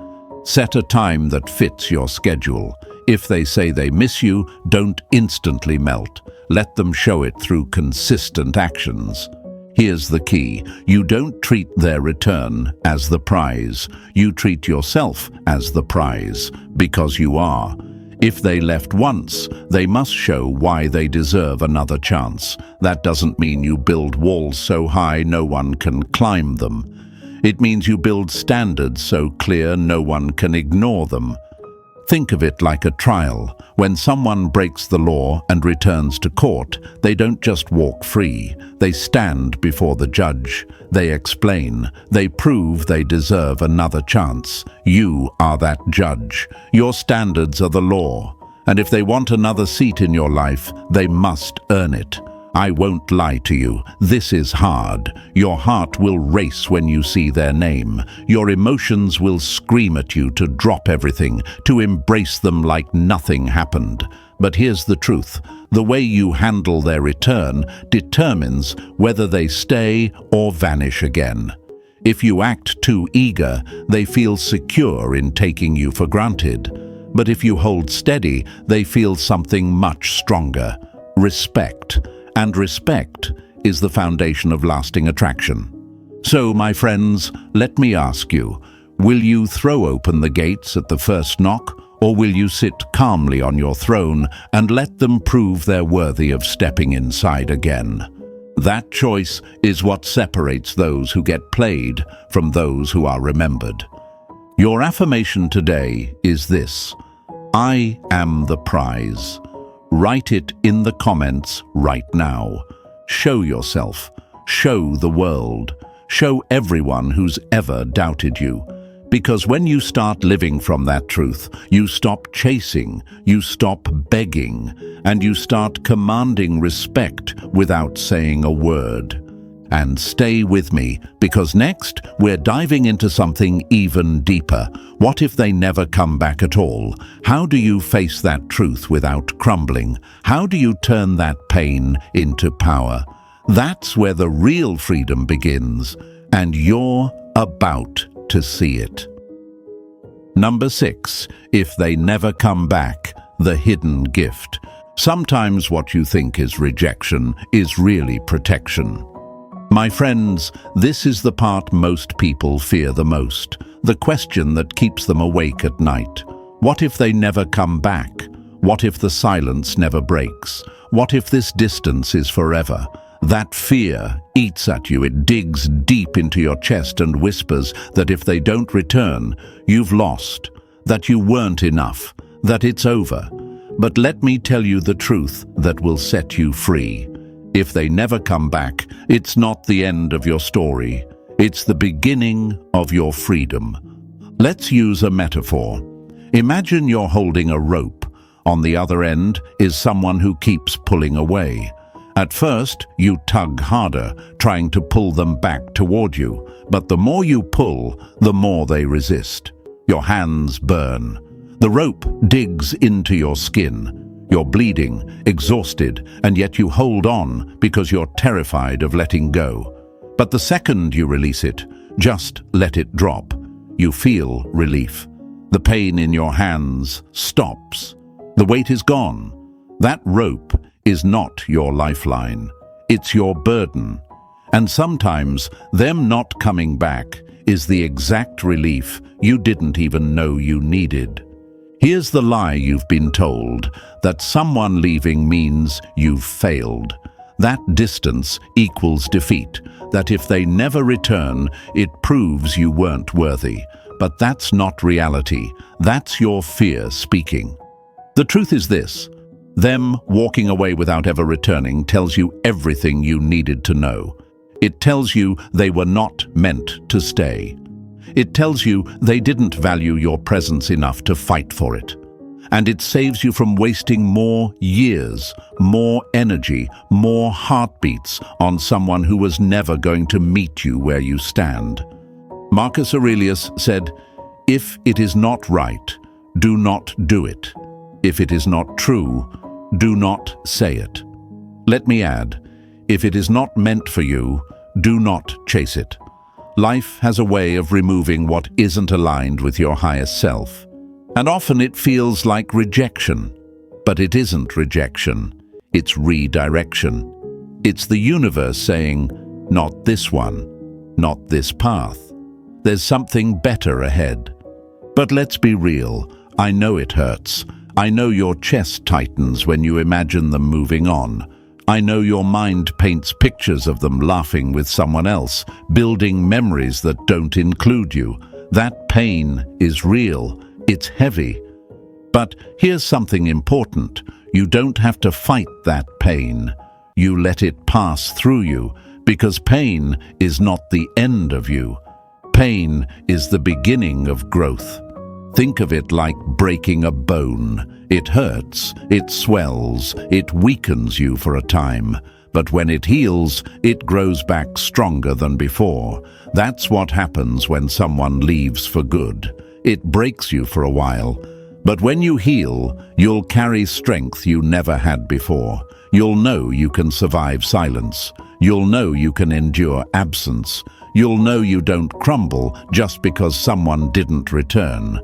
Set a time that fits your schedule. If they say they miss you, don't instantly melt. Let them show it through consistent actions. Here's the key. You don't treat their return as the prize. You treat yourself as the prize, because you are. If they left once, they must show why they deserve another chance. That doesn't mean you build walls so high no one can climb them. It means you build standards so clear no one can ignore them. Think of it like a trial. When someone breaks the law and returns to court, they don't just walk free. They stand before the judge. They explain. They prove they deserve another chance. You are that judge. Your standards are the law. And if they want another seat in your life, they must earn it. I won't lie to you. This is hard. Your heart will race when you see their name. Your emotions will scream at you to drop everything, to embrace them like nothing happened. But here's the truth. The way you handle their return determines whether they stay or vanish again. If you act too eager, they feel secure in taking you for granted. But if you hold steady, they feel something much stronger: respect. And respect is the foundation of lasting attraction. So, my friends, let me ask you, will you throw open the gates at the first knock, or will you sit calmly on your throne and let them prove they're worthy of stepping inside again? That choice is what separates those who get played from those who are remembered. Your affirmation today is this: I am the prize. Write it in the comments right now. Show yourself. Show the world. Show everyone who's ever doubted you. Because when you start living from that truth, you stop chasing, you stop begging, and you start commanding respect without saying a word. And stay with me, because next we're diving into something even deeper. What if they never come back at all? How do you face that truth without crumbling? How do you turn that pain into power? That's where the real freedom begins, and you're about to see it. Number 6, if they never come back, the hidden gift. Sometimes what you think is rejection is really protection. My friends, this is the part most people fear the most, the question that keeps them awake at night. What if they never come back? What if the silence never breaks? What if this distance is forever? That fear eats at you. It digs deep into your chest and whispers that if they don't return, you've lost, that you weren't enough, that it's over. But let me tell you the truth that will set you free. If they never come back, it's not the end of your story. It's the beginning of your freedom. Let's use a metaphor. Imagine you're holding a rope. On the other end is someone who keeps pulling away. At first, you tug harder, trying to pull them back toward you. But the more you pull, the more they resist. Your hands burn. The rope digs into your skin. You're bleeding, exhausted, and yet you hold on because you're terrified of letting go. But the second you release it, just let it drop, you feel relief. The pain in your hands stops. The weight is gone. That rope is not your lifeline. It's your burden. And sometimes them not coming back is the exact relief you didn't even know you needed. Here's the lie you've been told, that someone leaving means you've failed. That distance equals defeat, that if they never return, it proves you weren't worthy. But that's not reality. That's your fear speaking. The truth is this: them walking away without ever returning tells you everything you needed to know. It tells you they were not meant to stay. It tells you they didn't value your presence enough to fight for it. and it saves you from wasting more years, more energy, more heartbeats on someone who was never going to meet you where you stand. Marcus Aurelius said, "If it is not right, do not do it. If it is not true, do not say it." Let me add, if it is not meant for you, do not chase it. Life has a way of removing what isn't aligned with your highest self. And often it feels like rejection. But it isn't rejection. It's redirection. It's the universe saying, not this one, not this path. There's something better ahead. But let's be real. I know it hurts. I know your chest tightens when you imagine them moving on. I know your mind paints pictures of them laughing with someone else, building memories that don't include you. That pain is real. It's heavy. But here's something important. You don't have to fight that pain. You let it pass through you, because pain is not the end of you. Pain is the beginning of growth. Think of it like breaking a bone. It hurts, it swells, it weakens you for a time. But when it heals, it grows back stronger than before. That's what happens when someone leaves for good. It breaks you for a while. But when you heal, you'll carry strength you never had before. You'll know you can survive silence. You'll know you can endure absence. You'll know you don't crumble just because someone didn't return.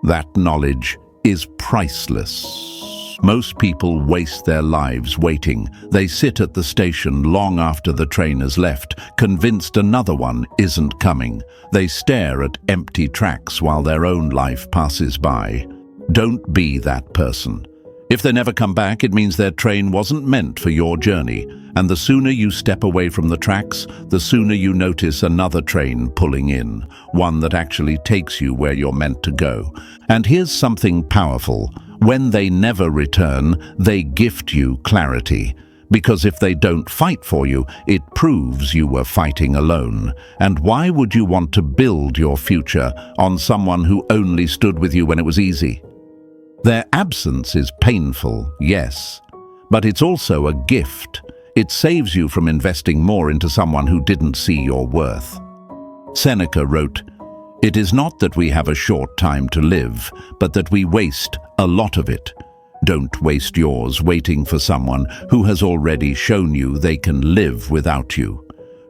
That knowledge is priceless. Most people waste their lives waiting. They sit at the station long after the train has left, convinced another one isn't coming. They stare at empty tracks while their own life passes by. Don't be that person. If they never come back, it means their train wasn't meant for your journey. And the sooner you step away from the tracks, the sooner you notice another train pulling in, one that actually takes you where you're meant to go. And here's something powerful. When they never return, they gift you clarity. Because if they don't fight for you, it proves you were fighting alone. And why would you want to build your future on someone who only stood with you when it was easy? Their absence is painful, yes, but it's also a gift. It saves you from investing more into someone who didn't see your worth. Seneca wrote, "It is not that we have a short time to live, but that we waste a lot of it. Don't waste yours waiting for someone who has already shown you they can live without you.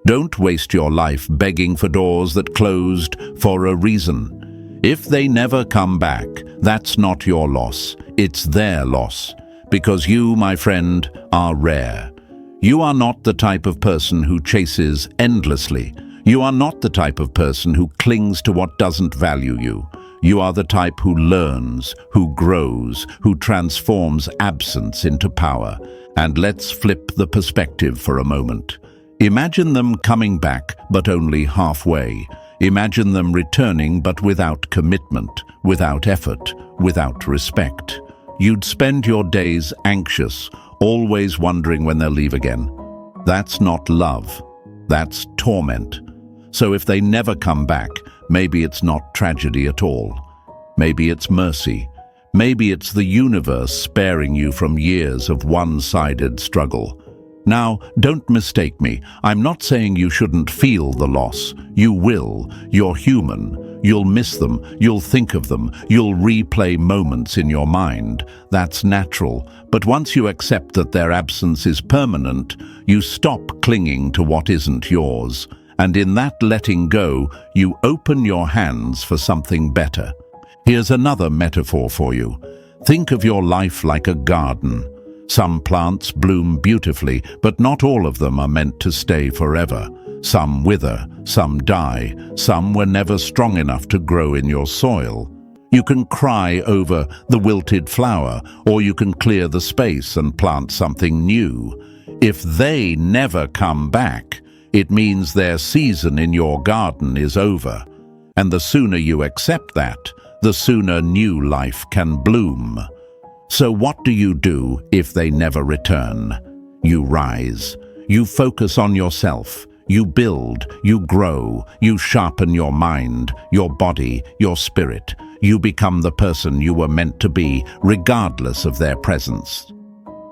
Don't waste your life begging for doors that closed for a reason. If they never come back, that's not your loss, it's their loss. Because you, my friend, are rare. You are not the type of person who chases endlessly. You are not the type of person who clings to what doesn't value you. You are the type who learns, who grows, who transforms absence into power. And let's flip the perspective for a moment. Imagine them coming back, but only halfway. Imagine them returning but without commitment, without effort, without respect. You'd spend your days anxious, always wondering when they'll leave again. That's not love. That's torment. So if they never come back, maybe it's not tragedy at all. Maybe it's mercy. Maybe it's the universe sparing you from years of one-sided struggle. Now, don't mistake me. I'm not saying you shouldn't feel the loss. You will. You're human. You'll miss them. You'll think of them. You'll replay moments in your mind. That's natural. But once you accept that their absence is permanent, you stop clinging to what isn't yours. And in that letting go, you open your hands for something better. Here's another metaphor for you. Think of your life like a garden. Some plants bloom beautifully, but not all of them are meant to stay forever. Some wither, some die, some were never strong enough to grow in your soil. You can cry over the wilted flower, or you can clear the space and plant something new. If they never come back, it means their season in your garden is over. And the sooner you accept that, the sooner new life can bloom. So what do you do if they never return? You rise. You focus on yourself. You build. You grow. You sharpen your mind, your body, your spirit. you become the person you were meant to be, regardless of their presence.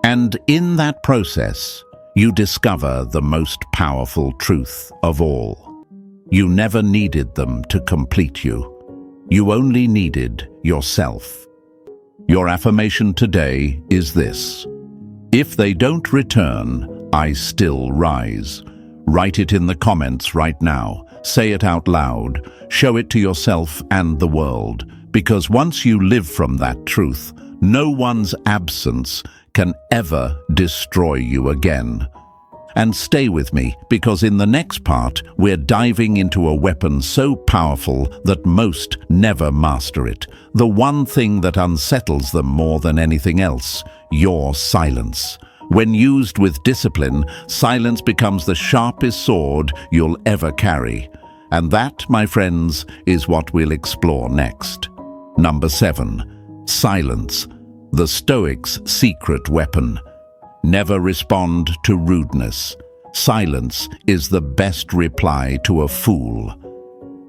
And in that process, you discover the most powerful truth of all. You never needed them to complete you. You only needed yourself. Your affirmation today is this: if they don't return, I still rise. Write it in the comments right now. Say it out loud. Show it to yourself and the world. Because once you live from that truth, no one's absence can ever destroy you again. And stay with me, because in the next part, we're diving into a weapon so powerful that most never master it. The one thing that unsettles them more than anything else: your silence. When used with discipline, silence becomes the sharpest sword you'll ever carry. And that, my friends, is what we'll explore next. Number 7. Silence, the Stoics' secret weapon. Never respond to rudeness. Silence is the best reply to a fool.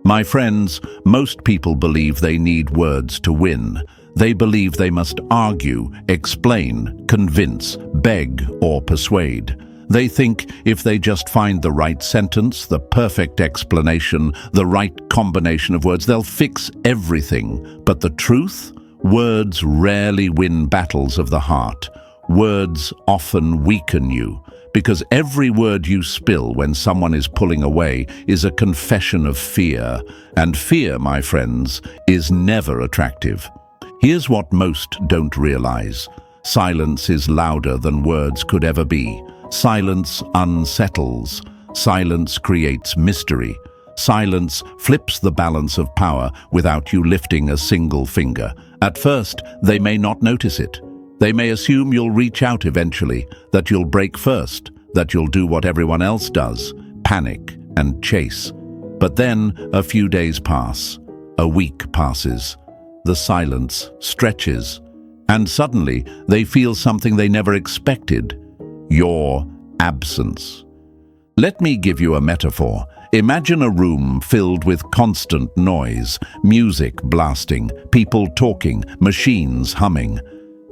My friends, most people believe they need words to win. They believe they must argue, explain, convince, beg, or persuade. They think if they just find the right sentence, the perfect explanation, the right combination of words, they'll fix everything. But the truth? Words rarely win battles of the heart. Words often weaken you, because every word you spill when someone is pulling away is a confession of fear. And fear, my friends, is never attractive. Here's what most don't realize. Silence is louder than words could ever be. Silence unsettles. Silence creates mystery. Silence flips the balance of power without you lifting a single finger. At first, they may not notice it. They may assume you'll reach out eventually, that you'll break first, that you'll do what everyone else does, panic and chase. But then a few days pass, a week passes, the silence stretches, and suddenly they feel something they never expected: your absence. Let me give you a metaphor. Imagine a room filled with constant noise, music blasting, people talking, machines humming.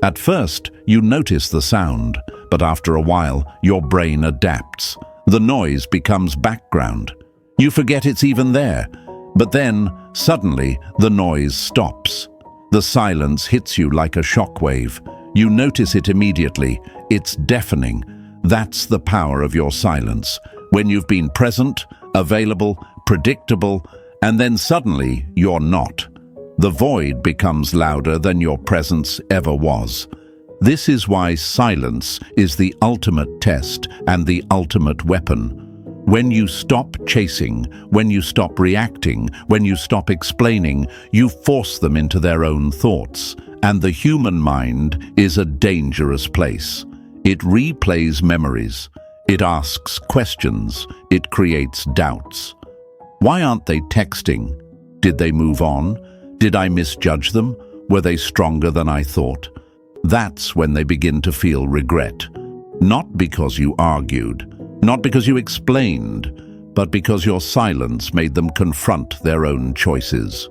At first, you notice the sound, but after a while, your brain adapts. The noise becomes background. You forget it's even there. But then, suddenly, the noise stops. The silence hits you like a shockwave. You notice it immediately. It's deafening. That's the power of your silence. When you've been present, available, predictable, and then suddenly you're not. The void becomes louder than your presence ever was. This is why silence is the ultimate test and the ultimate weapon. When you stop chasing, when you stop reacting, when you stop explaining, you force them into their own thoughts. And the human mind is a dangerous place. It replays memories. It asks questions. It creates doubts. Why aren't they texting? Did they move on? Did I misjudge them? Were they stronger than I thought? That's when they begin to feel regret. Not because you argued, not because you explained, but because your silence made them confront their own choices.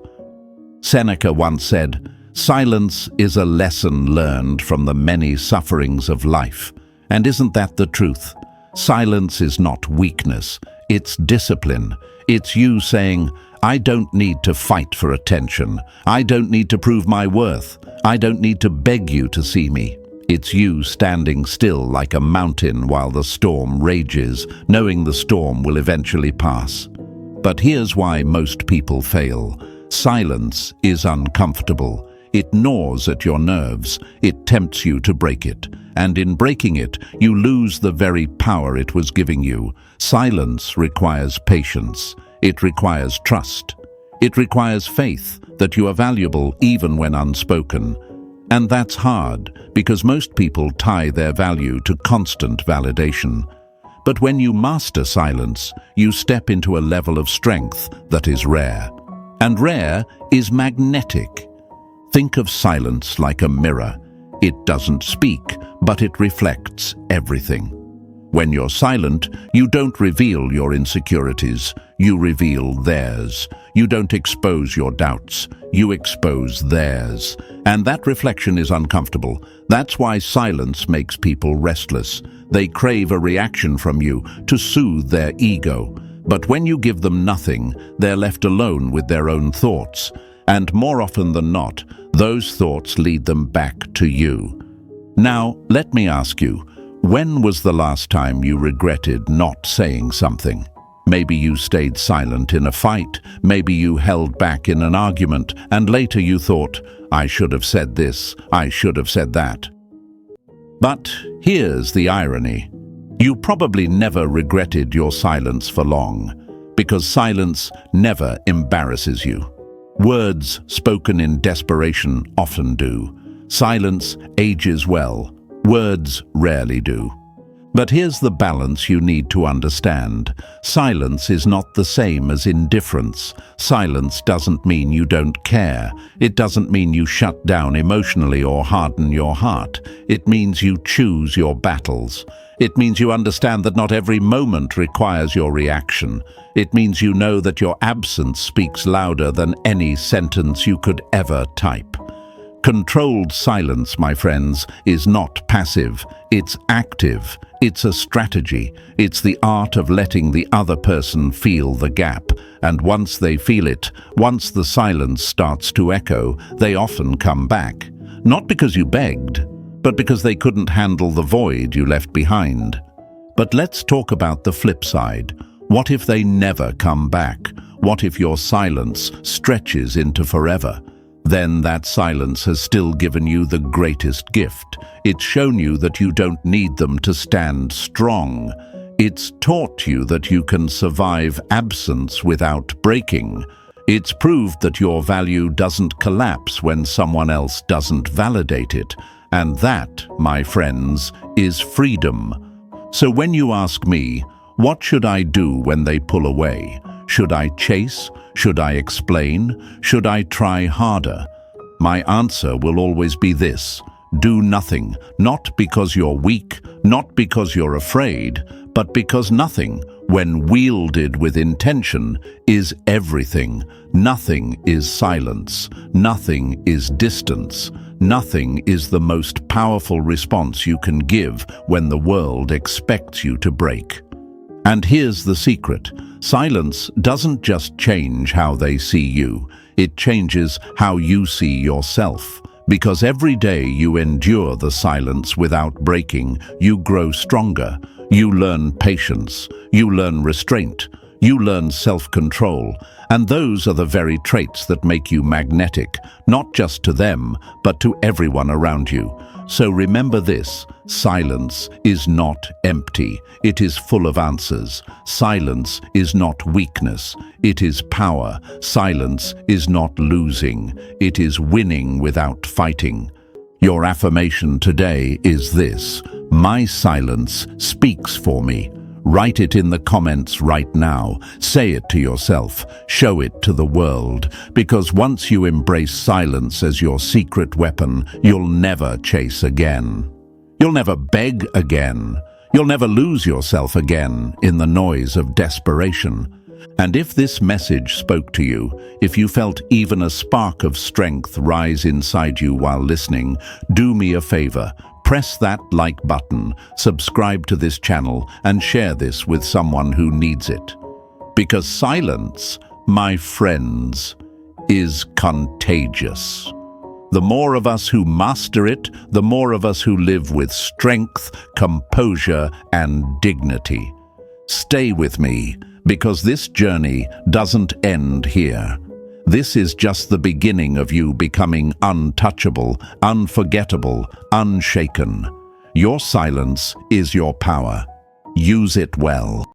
Seneca once said, "Silence is a lesson learned from the many sufferings of life." And isn't that the truth? Silence is not weakness, it's discipline. It's you saying, I don't need to fight for attention. I don't need to prove my worth. I don't need to beg you to see me. It's you standing still like a mountain while the storm rages, knowing the storm will eventually pass. But here's why most people fail. Silence is uncomfortable. It gnaws at your nerves. It tempts you to break it. And in breaking it, you lose the very power it was giving you. Silence requires patience. It requires trust. It requires faith that you are valuable even when unspoken. And that's hard, because most people tie their value to constant validation. But when you master silence, you step into a level of strength that is rare. And rare is magnetic. Think of silence like a mirror. It doesn't speak, but it reflects everything. When you're silent, you don't reveal your insecurities, you reveal theirs. You don't expose your doubts, you expose theirs. And that reflection is uncomfortable. That's why silence makes people restless. They crave a reaction from you to soothe their ego. But when you give them nothing, they're left alone with their own thoughts. And more often than not, those thoughts lead them back to you. Now, let me ask you, when was the last time you regretted not saying something? Maybe you stayed silent in a fight, maybe you held back in an argument, and later you thought, I should have said this, I should have said that. But here's the irony. You probably never regretted your silence for long, because silence never embarrasses you. Words spoken in desperation often do. Silence ages well. Words rarely do. But here's the balance you need to understand. Silence is not the same as indifference. Silence doesn't mean you don't care. It doesn't mean you shut down emotionally or harden your heart. It means you choose your battles. It means you understand that not every moment requires your reaction. It means you know that your absence speaks louder than any sentence you could ever type. Controlled silence, my friends, is not passive, it's active. It's a strategy. It's the art of letting the other person feel the gap. And once they feel it, once the silence starts to echo, they often come back. Not because you begged, but because they couldn't handle the void you left behind. But let's talk about the flip side. What if they never come back? What if your silence stretches into forever? Then that silence has still given you the greatest gift. It's shown you that you don't need them to stand strong. It's taught you that you can survive absence without breaking. It's proved that your value doesn't collapse when someone else doesn't validate it. And that, my friends, is freedom. So when you ask me, what should I do when they pull away? Should I chase? Should I explain? Should I try harder? My answer will always be this: do nothing, not because you're weak, not because you're afraid, but because nothing, when wielded with intention, is everything. Nothing is silence. Nothing is distance. Nothing is the most powerful response you can give when the world expects you to break. And here's the secret. Silence doesn't just change how they see you, it changes how you see yourself. Because every day you endure the silence without breaking, you grow stronger. You learn patience, you learn restraint, you learn self-control. And those are the very traits that make you magnetic, not just to them, but to everyone around you. So remember this: silence is not empty, it is full of answers. Silence is not weakness, it is power. Silence is not losing, it is winning without fighting. Your affirmation today is this: my silence speaks for me. Write it in the comments right now. Say it to yourself. Show it to the world. Because once you embrace silence as your secret weapon, you'll never chase again. You'll never beg again. You'll never lose yourself again in the noise of desperation. And if this message spoke to you, if you felt even a spark of strength rise inside you while listening, do me a favor. Press that like button, subscribe to this channel, and share this with someone who needs it. Because silence, my friends, is contagious. The more of us who master it, the more of us who live with strength, composure, and dignity. Stay with me, because this journey doesn't end here. This is just the beginning of you becoming untouchable, unforgettable, unshaken. Your silence is your power. Use it well.